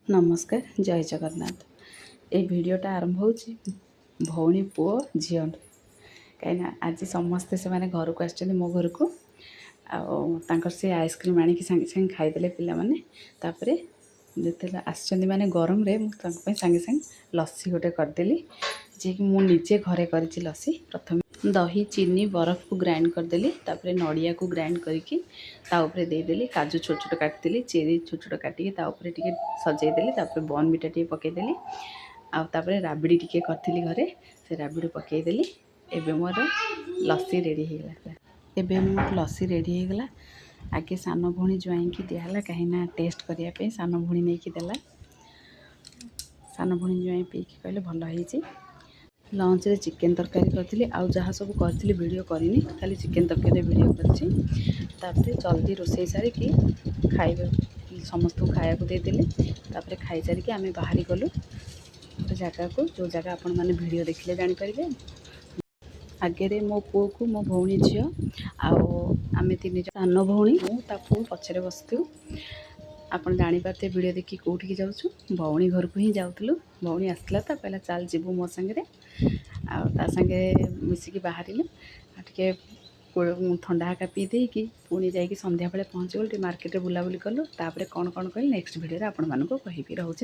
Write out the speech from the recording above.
नमस्कार जय जगन्नाथ। ये भिडटा आरंभ हो भौणी पुओ झील कहीं आज समस्ते से घर को आसो मो घर को आर से आइसक्रीम आणिक सांगे सांगे खाईदे पे जो आसने मैंने गरम मुझे सांगे सांगे लस्सी गोटे करदेली जी कि मुझे घरे कर लस्सी प्रथम दही चीनी बरफ को ग्राइंड करदेली तापर नड़िया को ग्राइंड करके देदेली काजू छोट छोट काटिदेली चेरी छोट छोट काटिक टे सजेदेली तापर बॉर्नविटा टे पकईदेली आउे राबिड़ी टे करी घरे से राबिड़ी पकईदेली एबे मोर लस्सी रेडी हो गला। एबे मोर लस्सी रेडी हो गला। आगे सान भौणी ज्वाई की दिहला कहीं टेस्ट करने सान भौणी नहीं कि देला सान भौणी ज्वाई पीकी कहले भल होइछि। लंच रे चिकेन तरकारी करी आउ जहाँ सब करी वीडियो करनी खाली चिकेन तरकारी वीडियो कर जल्दी रोसे सारिकी खाइबा समस्त को खाया को देदेली तापर खाई सारिकी आम बाहरी गलु जगह को जो जगह आपण मैंने वीडियो देखिले जानीपारे आगे मो पुओ को मो भौणी झी आम तीन सान भौणी ता पुओ पछरे बसतु आपन जापारे वीडियो देखी कौटिकी जाऊँ भौणी घर को ही जाऊँ भौणी आसला तो कहला चल जीवु मो सांगे आगे मिसिकी बाहर टे ठंडा हाका पी देकी पुणी जाकि संध्या बेले पहुँच गलु मार्केट बुलाबुली कलु तापर कौन कौन कल नेक्स्ट वीडियो आपण मानक कहि रोचे।